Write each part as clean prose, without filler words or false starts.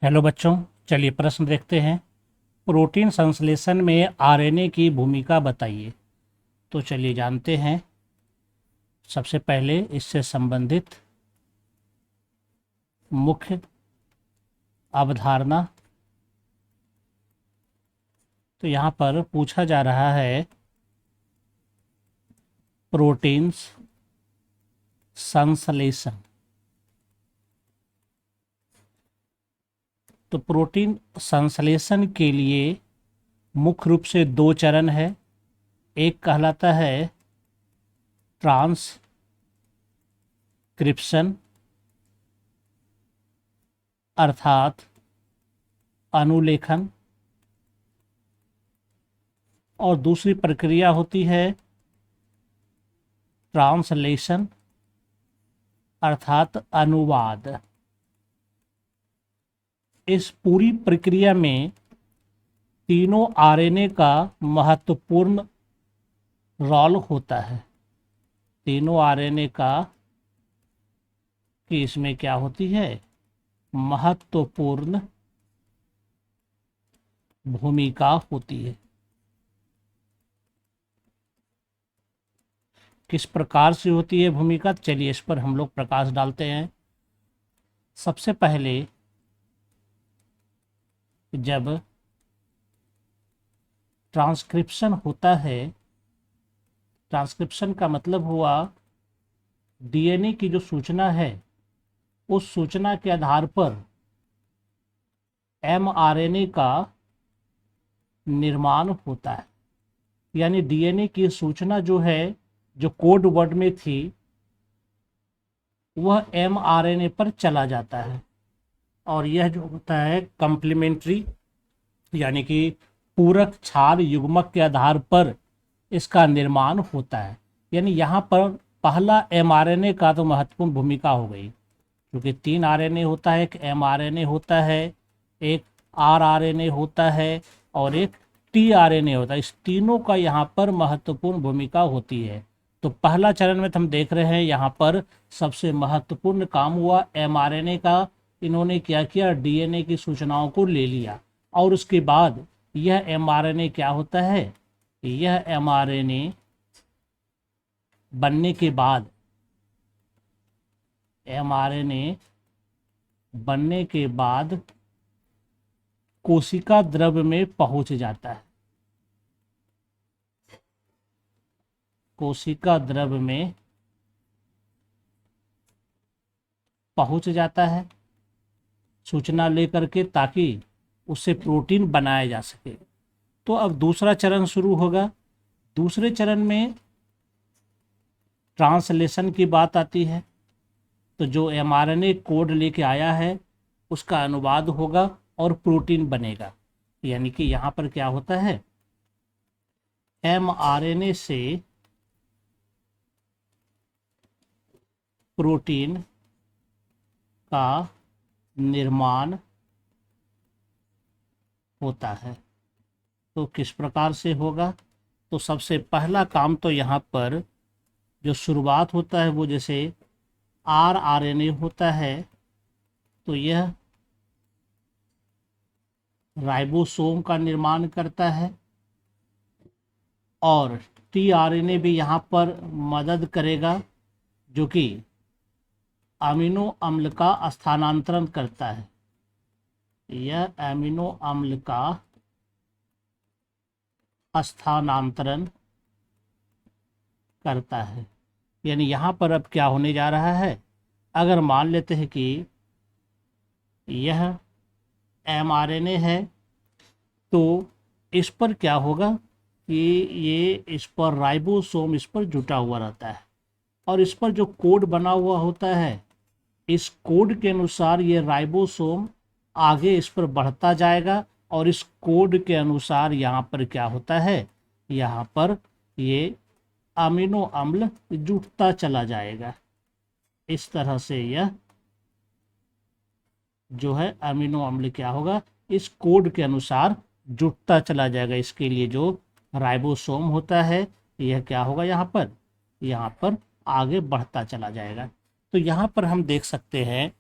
Hello बच्चों, चलिए प्रश्न देखते हैं। प्रोटीन संश्लेषण में आरएनए की भूमिका बताइए। तो चलिए जानते हैं। सबसे पहले इससे संबंधित मुख्य अवधारणा। तो यहाँ पर पूछा जा रहा है प्रोटीन्स संश्लेषण। तो प्रोटीन संश्लेषण के लिए मुख्य रूप से दो चरण है। एक कहलाता है ट्रांसक्रिप्शन अर्थात अनुलेखन, और दूसरी प्रक्रिया होती है ट्रांसलेशन अर्थात अनुवाद। इस पूरी प्रक्रिया में तीनों आरएनए का महत्वपूर्ण रोल होता है। तीनों आरएनए का कि इसमें क्या होती है, महत्वपूर्ण भूमिका होती है। किस प्रकार से होती है भूमिका, चलिए इस पर हम लोग प्रकाश डालते हैं। सबसे पहले जब ट्रांसक्रिप्शन होता है, ट्रांसक्रिप्शन का मतलब हुआ डीएनए की जो सूचना है उस सूचना के आधार पर एमआरएनए का निर्माण होता है। यानी डीएनए की सूचना जो है, जो कोड वर्ड में थी, वह एमआरएनए पर चला जाता है। और यह जो होता है कम्प्लीमेंट्री यानी कि पूरक क्षार युग्मक के आधार पर इसका निर्माण होता है। यानी यहाँ पर पहला एमआरएनए का तो महत्वपूर्ण भूमिका हो गई, क्योंकि 3 आरएनए होता है, एक एमआरएनए होता है, एक आरआरएनए होता है और एक टीआरएनए होता है। इस तीनों का यहाँ पर महत्वपूर्ण भूमिका होती है। तो पहला चरण में हम देख रहे हैं यहाँ पर सबसे महत्वपूर्ण काम हुआ एमआरएनए का। इन्होंने क्या किया, डीएनए की सूचनाओं को ले लिया और उसके बाद यह एमआरएनए क्या होता है, यह एमआरएनए बनने के बाद, एमआरएनए बनने के बाद कोशिका द्रव्य में पहुंच जाता है। कोशिका द्रव्य में पहुंच जाता है सूचना लेकर के, ताकि उससे प्रोटीन बनाया जा सके। तो अब दूसरा चरण शुरू होगा। दूसरे चरण में ट्रांसलेशन की बात आती है। तो जो एमआरएनए कोड लेके आया है उसका अनुवाद होगा और प्रोटीन बनेगा। यानी कि यहाँ पर क्या होता है, एमआरएनए से प्रोटीन का निर्माण होता है। तो किस प्रकार से होगा, तो सबसे पहला काम तो यहाँ पर जो शुरुआत होता है वो जैसे आरआरएनए होता है, तो यह राइबोसोम का निर्माण करता है और टीआरएनए भी यहाँ पर मदद करेगा, जो कि अमीनो अम्ल का स्थानांतरण करता है। यह अमीनो अम्ल का स्थानांतरण करता है। यानी यहाँ पर अब क्या होने जा रहा है, अगर मान लेते हैं कि यह एमआरएनए है, तो इस पर क्या होगा कि ये इस पर राइबोसोम इस पर जुटा हुआ रहता है और इस पर जो कोड बना हुआ होता है, इस कोड के अनुसार ये राइबोसोम आगे इस पर बढ़ता जाएगा और इस कोड के अनुसार यहाँ पर क्या होता है, यहाँ पर ये अमीनो अम्ल जुटता चला जाएगा। इस तरह से यह जो है अमीनो अम्ल क्या होगा, इस कोड के अनुसार जुटता चला जाएगा। इसके लिए जो राइबोसोम होता है यह क्या होगा, यहाँ पर आगे बढ़ता चला जाएगा। तो यहाँ पर हम देख सकते हैं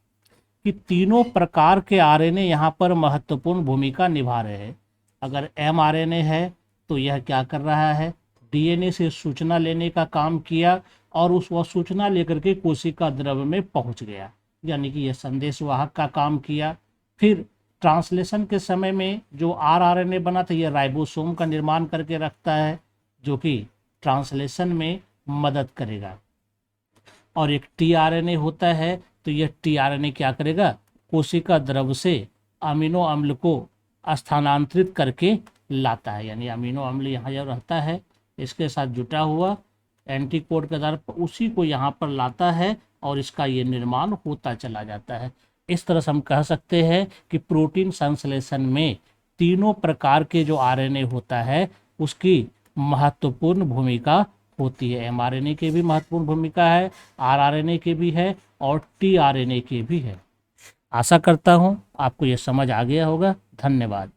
कि तीनों प्रकार के आरएनए यहाँ पर महत्वपूर्ण भूमिका निभा रहे हैं। अगर एमआरएनए है तो यह क्या कर रहा है, डीएनए से सूचना लेने का काम किया और वह सूचना लेकर के कोशिका द्रव्य में पहुंच गया, यानी कि यह संदेश वाहक का काम किया। फिर ट्रांसलेशन के समय में जो आरआरएनए बना था, यह राइबोसोम का निर्माण करके रखता है, जो कि ट्रांसलेशन में मदद करेगा। और एक टीआरएनए होता है, तो यह टीआरएनए क्या करेगा, कोशिका द्रव्य से अमीनो अम्ल को स्थानांतरित करके लाता है, यानी अमीनो अम्ल यहाँ जो रहता है इसके साथ जुटा हुआ एंटीकोड के आधार पर उसी को यहाँ पर लाता है और इसका ये निर्माण होता चला जाता है। इस तरह से हम कह सकते हैं कि प्रोटीन संश्लेषण में तीनों प्रकार के जो आरएनए होता है उसकी महत्वपूर्ण भूमिका होती है। एमआरएनए की भी महत्वपूर्ण भूमिका है, आरआरएनए की भी है और टीआरएनए की भी है। आशा करता हूँ आपको ये समझ आ गया होगा। धन्यवाद।